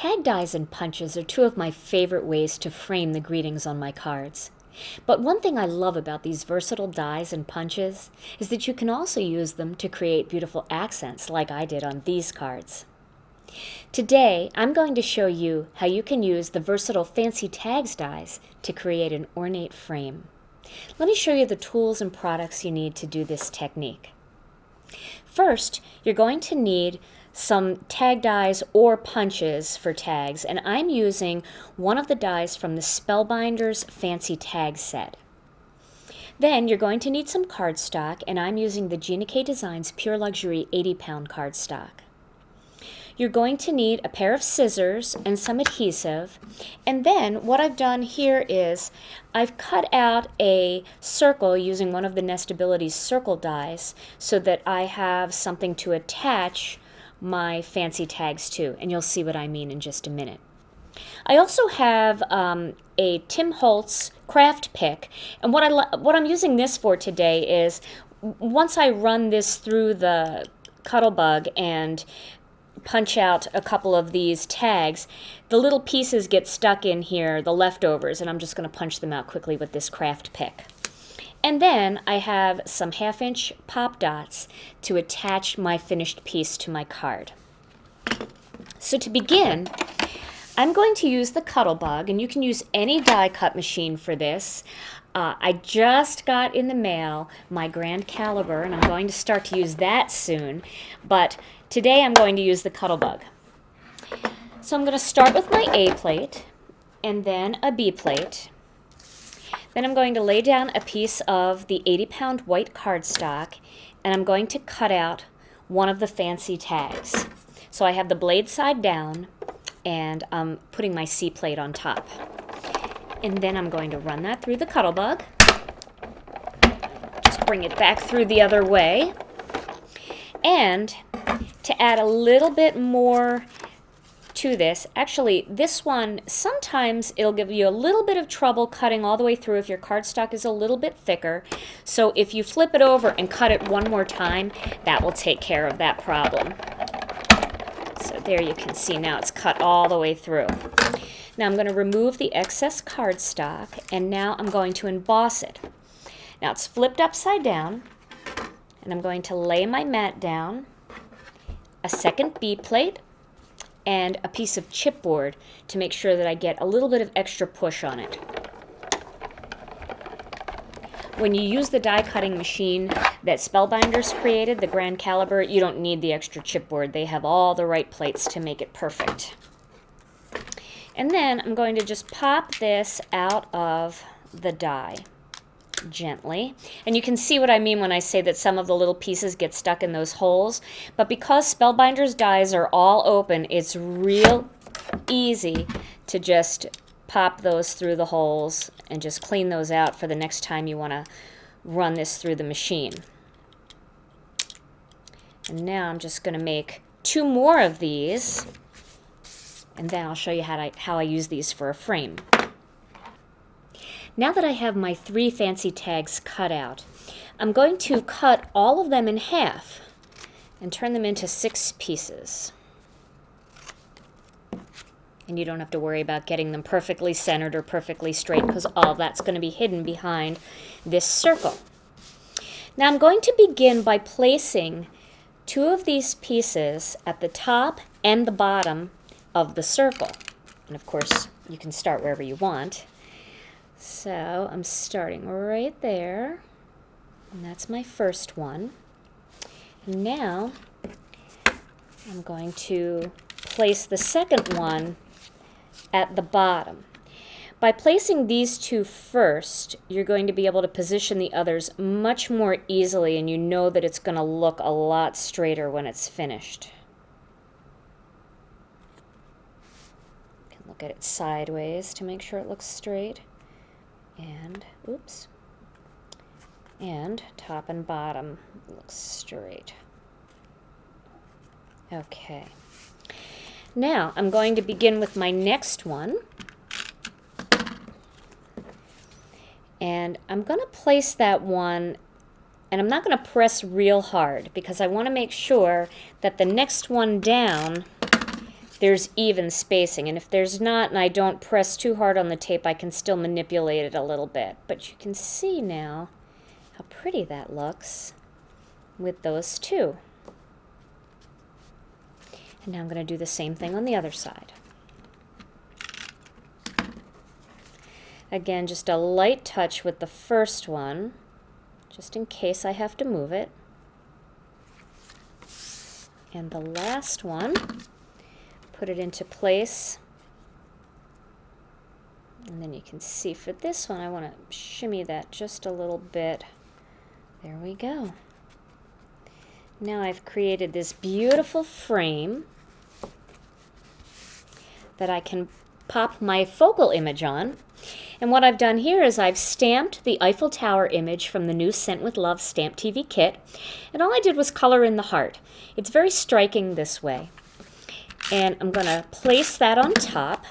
Tag dies and punches are two of my favorite ways to frame the greetings on my cards. But one thing I love about these versatile dies and punches is that you can also use them to create beautiful accents like I did on these cards. Today, I'm going to show you how you can use the versatile Fancy Tags dies to create an ornate frame. Let me show you the tools and products you need to do this technique. First, you're going to need some tag dies or punches for tags, and I'm using one of the dies from the Spellbinders Fancy Tag set. Then you're going to need some cardstock, and I'm using the Gina K Designs Pure Luxury 80-pound cardstock. You're going to need a pair of scissors and some adhesive, and then what I've done here is I've cut out a circle using one of the Nestability's circle dies so that I have something to attach my fancy tags to, and you'll see what I mean in just a minute. I also have a Tim Holtz craft pick, and what I'm using this for today is once I run this through the Cuttlebug and punch out a couple of these tags, the little pieces get stuck in here, the leftovers, and I'm just going to punch them out quickly with this craft pick. And then I have some 1/2-inch pop dots to attach my finished piece to my card. So to begin, I'm going to use the Cuttlebug, and you can use any die cut machine for this. I just got in the mail my grand caliber, and I'm going to start to use that soon, but today I'm going to use the Cuttlebug. So I'm going to start with my A plate, and then a B plate. Then I'm going to lay down a piece of the 80-pound white cardstock, and I'm going to cut out one of the fancy tags. So I have the blade side down, and I'm putting my C plate on top. And then I'm going to run that through the Cuttlebug. Just bring it back through the other way. And to add a little bit more to this, actually this one, sometimes it'll give you a little bit of trouble cutting all the way through if your cardstock is a little bit thicker. So if you flip it over and cut it one more time, that will take care of that problem. So there you can see now it's cut all the way through. Now I'm going to remove the excess cardstock, and now I'm going to emboss it. Now it's flipped upside down, and I'm going to lay my mat down, a second B plate, and a piece of chipboard to make sure that I get a little bit of extra push on it. When you use the die cutting machine that Spellbinders created, the Grand Caliber, you don't need the extra chipboard. They have all the right plates to make it perfect. And then I'm going to just pop this out of the die gently. And you can see what I mean when I say that some of the little pieces get stuck in those holes. But because Spellbinders dies are all open, it's real easy to just pop those through the holes and just clean those out for the next time you want to run this through the machine. And now I'm just going to make 2 more of these, and then I'll show you how I use these for a frame. Now that I have my 3 fancy tags cut out, I'm going to cut all of them in half and turn them into 6 pieces. And you don't have to worry about getting them perfectly centered or perfectly straight, because all of that's going to be hidden behind this circle. Now I'm going to begin by placing 2 of these pieces at the top and the bottom of the circle. And of course, you can start wherever you want. So I'm starting right there, and that's my first one. And now I'm going to place the second one at the bottom. By placing these 2 first, you're going to be able to position the others much more easily, and you know that it's going to look a lot straighter when it's finished. You can look at it sideways to make sure it looks straight. And, oops, and top and bottom looks straight. Okay. Now I'm going to begin with my next one, and I'm going to place that one, and I'm not going to press real hard because I want to make sure that the next one down there's even spacing. And if there's not, and I don't press too hard on the tape, I can still manipulate it a little bit. But you can see now how pretty that looks with those two. And now I'm going to do the same thing on the other side. Again, just a light touch with the first one, just in case I have to move it. And the last one, put it into place. And then you can see for this one, I want to shimmy that just a little bit. There we go. Now I've created this beautiful frame that I can pop my focal image on. And what I've done here is I've stamped the Eiffel Tower image from the new Scent with Love Stamp TV kit, and all I did was color in the heart. It's very striking this way. And I'm going to place that on top.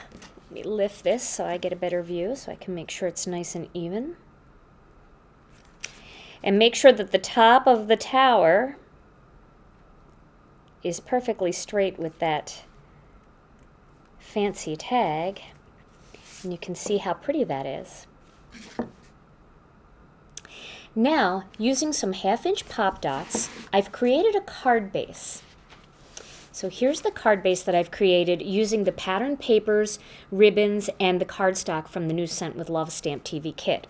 Let me lift this so I get a better view so I can make sure it's nice and even. And make sure that the top of the tower is perfectly straight with that fancy tag. And you can see how pretty that is. Now, using some 1/2-inch pop dots, I've created a card base. So here's the card base that I've created using the pattern papers, ribbons, and the cardstock from the new Scent with Love Stamp TV kit.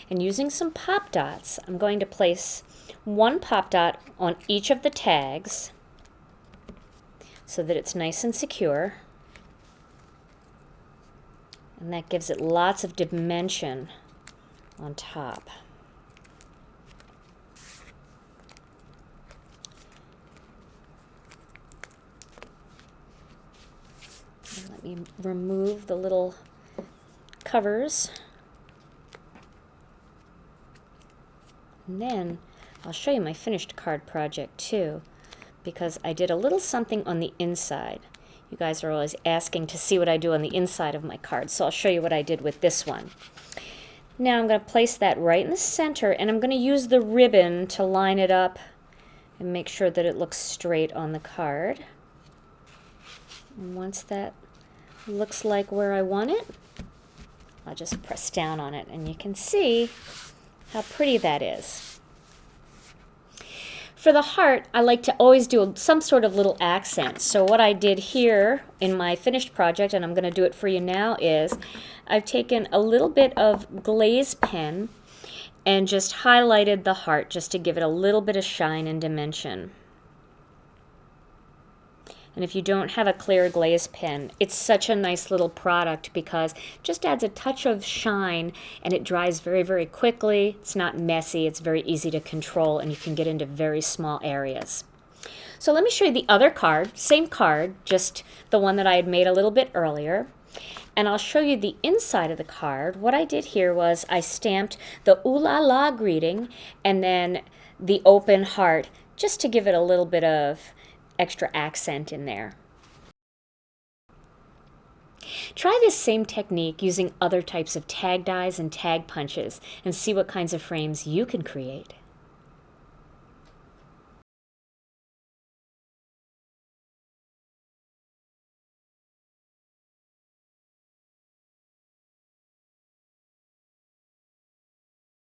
And using some pop dots, I'm going to place one pop dot on each of the tags so that it's nice and secure. And that gives it lots of dimension on top. And let me remove the little covers. And then I'll show you my finished card project too, because I did a little something on the inside. You guys are always asking to see what I do on the inside of my cards, so I'll show you what I did with this one. Now I'm going to place that right in the center, and I'm going to use the ribbon to line it up and make sure that it looks straight on the card. And once that looks like where I want it, I'll just press down on it, and you can see how pretty that is. For the heart, I like to always do some sort of little accent. So what I did here in my finished project, and I'm going to do it for you now, is I've taken a little bit of glaze pen and just highlighted the heart just to give it a little bit of shine and dimension. And if you don't have a clear glaze pen, it's such a nice little product because it just adds a touch of shine, and it dries very, very quickly. It's not messy. It's very easy to control, and you can get into very small areas. So let me show you the other card, same card, just the one that I had made a little bit earlier. And I'll show you the inside of the card. What I did here was I stamped the Ooh La La greeting and then the open heart just to give it a little bit of extra accent in there. Try this same technique using other types of tag dies and tag punches and see what kinds of frames you can create.